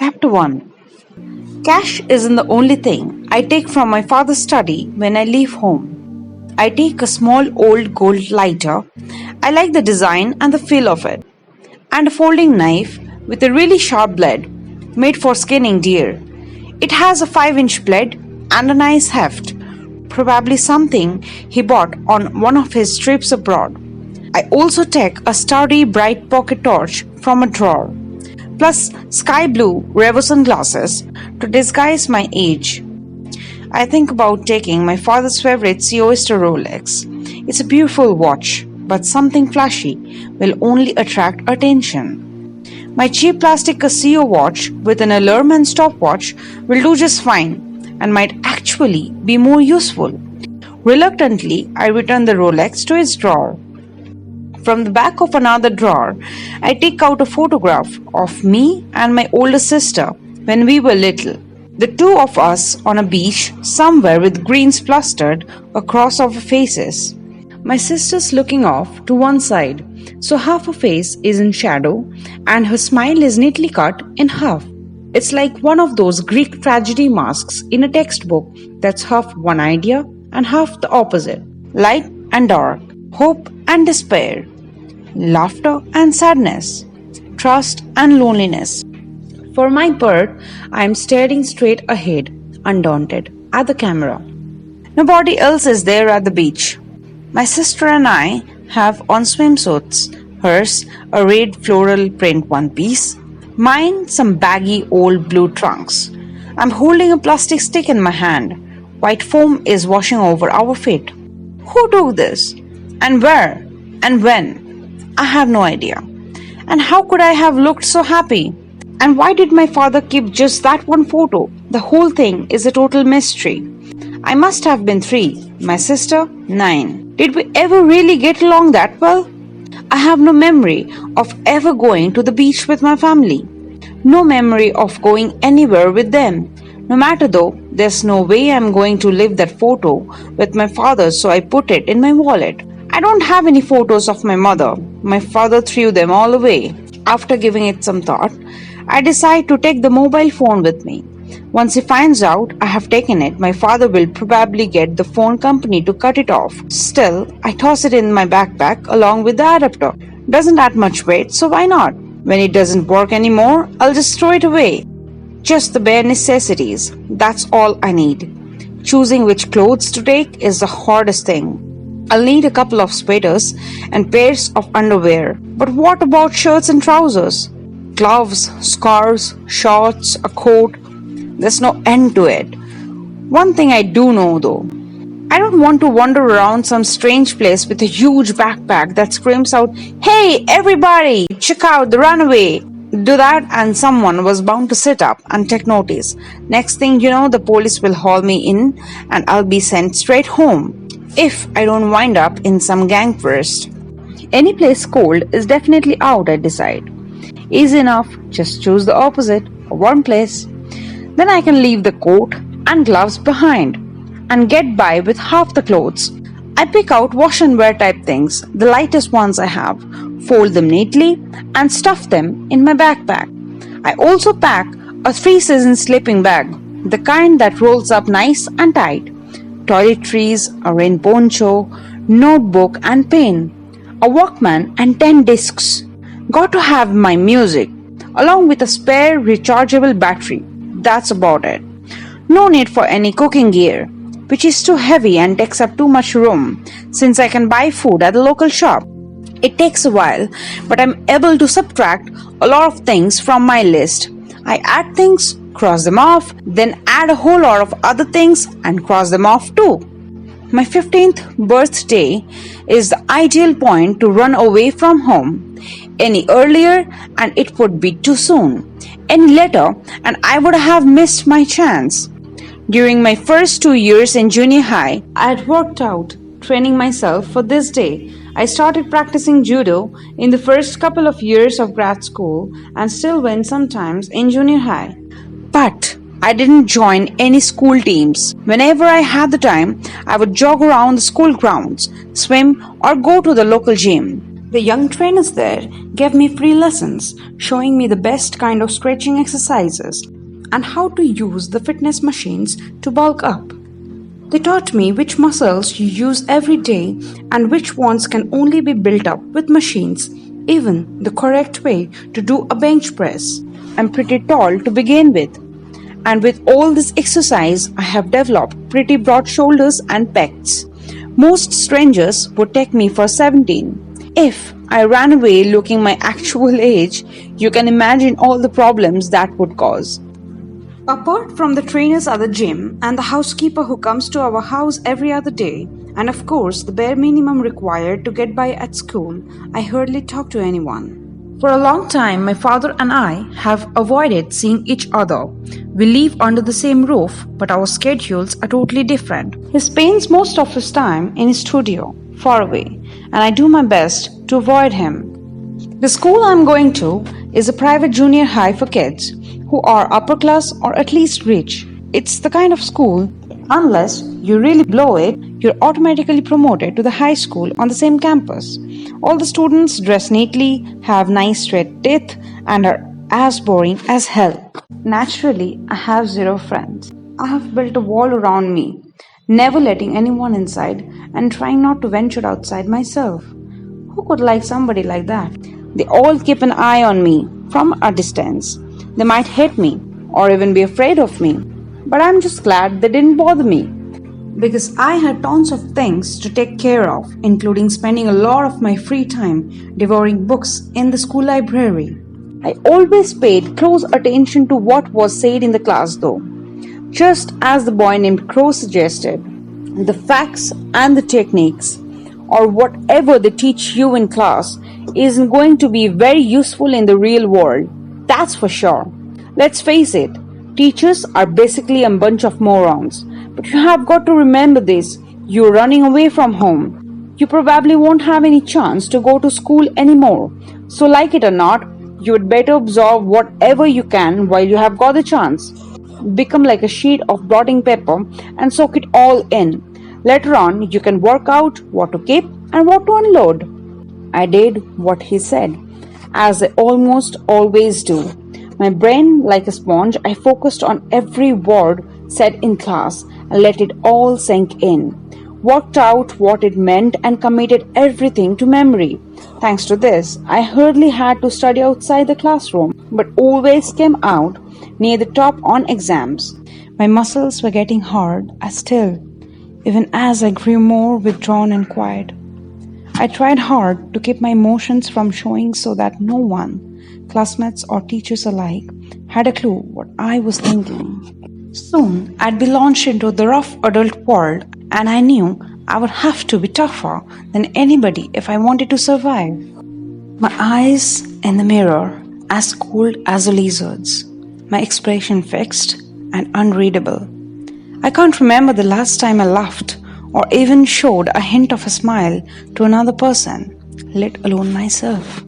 Chapter 1. Cash isn't the only thing I take from my father's study when I leave home. I take a small old gold lighter. I like the design and the feel of it. And a folding knife with a really sharp blade made for skinning deer. It has a 5-inch blade and a nice heft, probably something he bought on one of his trips abroad. I also take a sturdy bright pocket torch from a drawer, plus sky blue Revo sunglasses to disguise my age. I think about taking my father's favorite Seoister Rolex. It's a beautiful watch, but something flashy will only attract attention. My cheap plastic Casio watch with an alarm and stopwatch will do just fine and might actually be more useful. Reluctantly, I return the Rolex to its drawer. From the back of another drawer, I take out a photograph of me and my older sister when we were little. The two of us on a beach somewhere with greens plastered across our faces. My sister's looking off to one side, so half her face is in shadow and her smile is neatly cut in half. It's like one of those Greek tragedy masks in a textbook that's half one idea and half the opposite. Light and dark, hope and despair, laughter and sadness, trust and loneliness. For my part, I am staring straight ahead, undaunted, at the camera. Nobody else is there at the beach. My sister and I have on swimsuits, hers a red floral print one piece, mine some baggy old blue trunks. I'm holding a plastic stick in my hand. White foam is washing over our feet. Who took this? And where? And when? I have no idea. And how could I have looked so happy? And why did my father keep just that one photo? The whole thing is a total mystery. I must have been 3, my sister 9. Did we ever really get along that well? I have no memory of ever going to the beach with my family. No memory of going anywhere with them. No matter though, there's no way I'm going to leave that photo with my father, so I put it in my wallet. I don't have any photos of my mother. My father threw them all away. After giving it some thought, I decide to take the mobile phone with me. Once he finds out I have taken it, my father will probably get the phone company to cut it off. Still, I toss it in my backpack along with the adapter. Doesn't add much weight, so why not? When it doesn't work anymore, I'll just throw it away. Just the bare necessities. That's all I need. Choosing which clothes to take is the hardest thing. I'll need a couple of sweaters and pairs of underwear. But what about shirts and trousers? Gloves, scarves, shorts, a coat. There's no end to it. One thing I do know though, I don't want to wander around some strange place with a huge backpack that screams out, "Hey everybody, check out the runaway!" Do that and someone was bound to sit up and take notice. Next thing you know, the police will haul me in and I'll be sent straight home. If I don't wind up in some gang first. Any place cold is definitely out, I decide. Easy enough, just choose the opposite, a warm place. Then I can leave the coat and gloves behind and get by with half the clothes. I pick out wash and wear type things, the lightest ones I have, fold them neatly and stuff them in my backpack. I also pack a 3-season sleeping bag, the kind that rolls up nice and tight. Toiletries, a rain poncho, notebook and pen, a Walkman and 10 discs. Got to have my music, along with a spare rechargeable battery. That's about it. No need for any cooking gear, which is too heavy and takes up too much room, since I can buy food at the local shop. It takes a while, but I'm able to subtract a lot of things from my list. I add things, cross them off, then add a whole lot of other things and cross them off too. My 15th birthday is the ideal point to run away from home. Any earlier and it would be too soon. Any later and I would have missed my chance. During my first 2 years in junior high, I had worked out training myself for this day. I started practicing judo in the first couple of years of grad school and still went sometimes in junior high. But I didn't join any school teams. Whenever I had the time, I would jog around the school grounds, swim or go to the local gym. The young trainers there gave me free lessons, showing me the best kind of stretching exercises and how to use the fitness machines to bulk up. They taught me which muscles you use every day and which ones can only be built up with machines, even the correct way to do a bench press. I'm pretty tall to begin with, and with all this exercise, I have developed pretty broad shoulders and pecs. Most strangers would take me for 17. If I ran away looking my actual age, you can imagine all the problems that would cause. Apart from the trainers at the gym and the housekeeper who comes to our house every other day, and of course the bare minimum required to get by at school, I hardly talk to anyone. For a long time, my father and I have avoided seeing each other. We live under the same roof, but our schedules are totally different. He spends most of his time in his studio, far away, and I do my best to avoid him. The school I'm going to is a private junior high for kids who are upper class or at least rich. It's the kind of school, unless you really blow it, you're automatically promoted to the high school on the same campus. All the students dress neatly, have nice straight teeth, and are as boring as hell. Naturally, I have zero friends. I have built a wall around me, never letting anyone inside and trying not to venture outside myself. Who could like somebody like that? They all keep an eye on me from a distance. They might hate me or even be afraid of me, but I'm just glad they didn't bother me because I had tons of things to take care of, including spending a lot of my free time devouring books in the school library. I always paid close attention to what was said in the class though. Just as the boy named Crow suggested, the facts and the techniques or whatever they teach you in class isn't going to be very useful in the real world. That's for sure. Let's face it, teachers are basically a bunch of morons. But you have got to remember this. You're running away from home. You probably won't have any chance to go to school anymore. So like it or not, you would better absorb whatever you can while you have got the chance. Become like a sheet of blotting paper and soak it all in. Later on, you can work out what to keep and what to unload. I did what he said, as I almost always do. My brain, like a sponge, I focused on every word said in class and let it all sink in. Worked out what it meant and committed everything to memory. Thanks to this, I hardly had to study outside the classroom, but always came out near the top on exams. My muscles were getting hard, even as I grew more withdrawn and quiet. I tried hard to keep my emotions from showing so that no one, classmates or teachers alike, had a clue what I was thinking. Soon, I'd be launched into the rough adult world, and I knew I would have to be tougher than anybody if I wanted to survive. My eyes in the mirror, as cold as a lizard's, my expression fixed and unreadable. I can't remember the last time I laughed or even showed a hint of a smile to another person, let alone myself.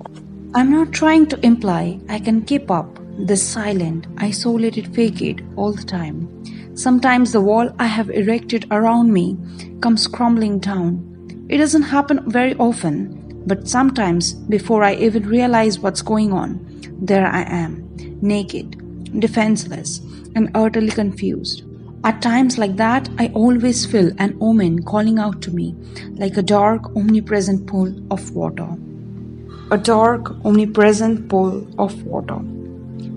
I'm not trying to imply I can keep up this silent, isolated facade all the time. Sometimes the wall I have erected around me comes crumbling down. It doesn't happen very often, but sometimes before I even realize what's going on, there I am, naked, defenseless, and utterly confused. At times like that, I always feel an omen calling out to me, like a dark, omnipresent pool of water. A dark, omnipresent pool of water.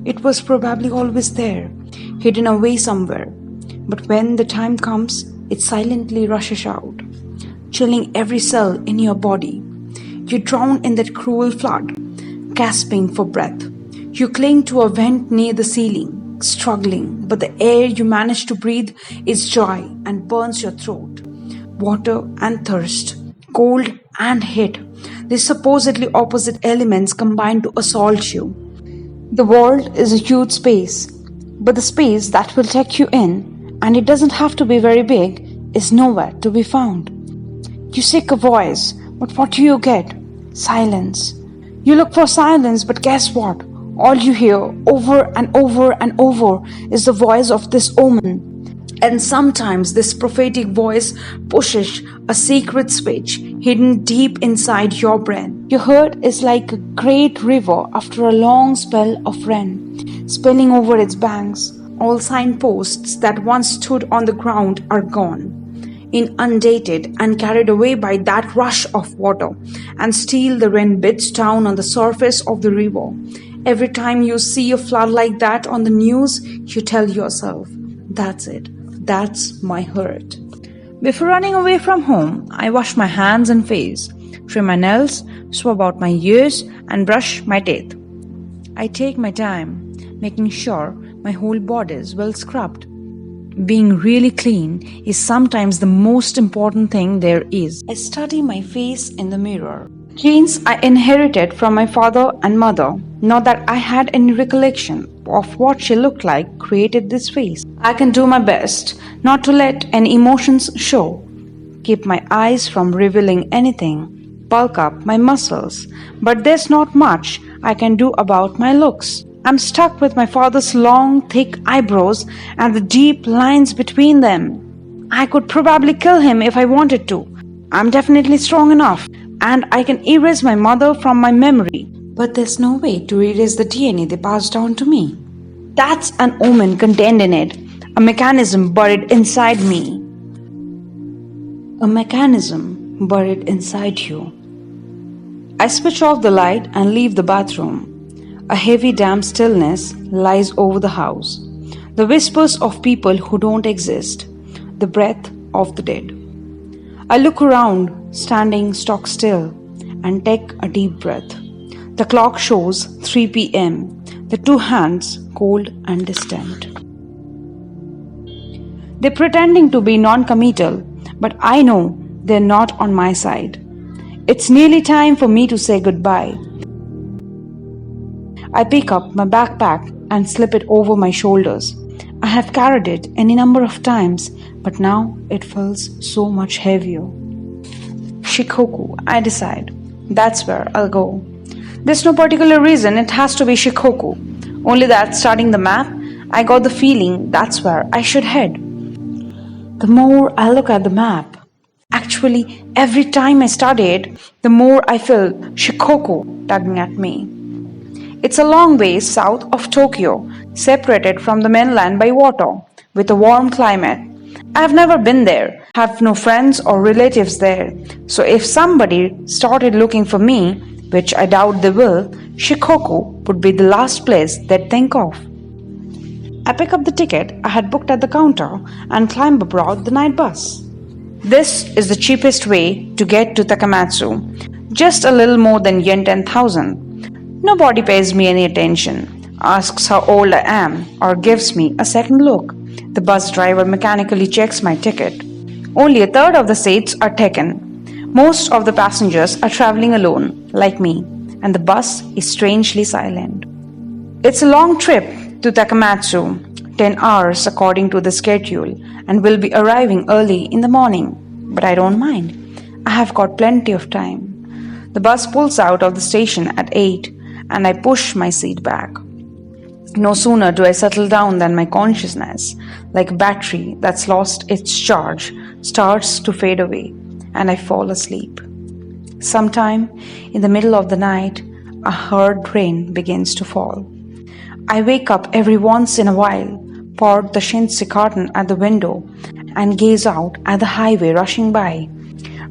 It was probably always there, hidden away somewhere. But when the time comes, it silently rushes out, chilling every cell in your body. You drown in that cruel flood, gasping for breath. You cling to a vent near the ceiling, struggling, but the air you manage to breathe is dry and burns your throat. Water and thirst, cold and heat, these supposedly opposite elements combine to assault you. The world is a huge space, but the space that will take you in, and it doesn't have to be very big, is nowhere to be found. You seek a voice, but what do you get? Silence. You look for silence, but guess what? All you hear over and over and over is the voice of this omen. And sometimes this prophetic voice pushes a secret switch hidden deep inside your brain. Your heart is like a great river after a long spell of rain, spilling over its banks. All signposts that once stood on the ground are gone, inundated and carried away by that rush of water, and still the rain beats down on the surface of the river. Every time you see a flood like that on the news, you tell yourself, that's it. That's my hurt. Before running away from home, I wash my hands and face, trim my nails, swab out my ears, and brush my teeth. I take my time, making sure my whole body is well scrubbed. Being really clean is sometimes the most important thing there is. I study my face in the mirror. Genes I inherited from my father and mother, not that I had any recollection of what she looked like, created this face. I can do my best not to let any emotions show, keep my eyes from revealing anything, bulk up my muscles, but there's not much I can do about my looks. I'm stuck with my father's long, thick eyebrows and the deep lines between them. I could probably kill him if I wanted to. I'm definitely strong enough, and I can erase my mother from my memory. But there's no way to erase the DNA they passed down to me. That's an omen contained in it, a mechanism buried inside me. A mechanism buried inside you. I switch off the light and leave the bathroom. A heavy, damp stillness lies over the house. The whispers of people who don't exist. The breath of the dead. I look around, standing stock still, and take a deep breath. The clock shows 3 p.m. The two hands cold and distant. They're pretending to be non-committal, but I know they're not on my side. It's nearly time for me to say goodbye. I pick up my backpack and slip it over my shoulders. I have carried it any number of times, but now it feels so much heavier. Shikoku, I decide. That's where I'll go. There's no particular reason it has to be Shikoku. Only that starting the map, I got the feeling that's where I should head. The more I look at the map, actually every time I study it, the more I feel Shikoku tugging at me. It's a long way south of Tokyo, separated from the mainland by water, with a warm climate. I've never been there, have no friends or relatives there, so if somebody started looking for me, which I doubt they will, Shikoku would be the last place they'd think of. I pick up the ticket I had booked at the counter and climb aboard the night bus. This is the cheapest way to get to Takamatsu, just a little more than yen 10,000. Nobody pays me any attention, asks how old I am, or gives me a second look. The bus driver mechanically checks my ticket. Only a third of the seats are taken. Most of the passengers are traveling alone, like me, and the bus is strangely silent. It's a long trip to Takamatsu, 10 hours according to the schedule, and will be arriving early in the morning. But I don't mind. I have got plenty of time. The bus pulls out of the station at 8, and I push my seat back. No sooner do I settle down than my consciousness, like a battery that's lost its charge, starts to fade away, and I fall asleep. Sometime in the middle of the night, a hard rain begins to fall. I wake up every once in a while, part the chintzy curtain at the window, and gaze out at the highway rushing by.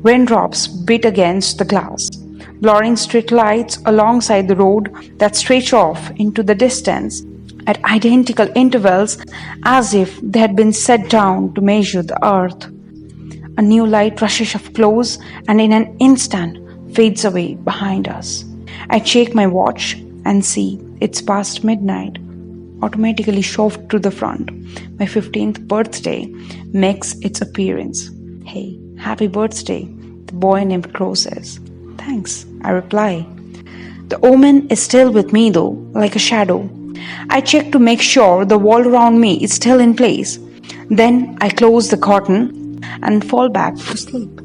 Raindrops beat against the glass, blurring street lights alongside the road that stretch off into the distance at identical intervals as if they had been set down to measure the earth. A new light rushes up close and in an instant fades away behind us. I check my watch and see it's past midnight. Automatically shoved to the front, my 15th birthday makes its appearance. "Hey, happy birthday," the boy named Crow says. "Thanks," I reply. The omen is still with me though, like a shadow. I check to make sure the wall around me is still in place. Then I close the curtain and fall back to sleep.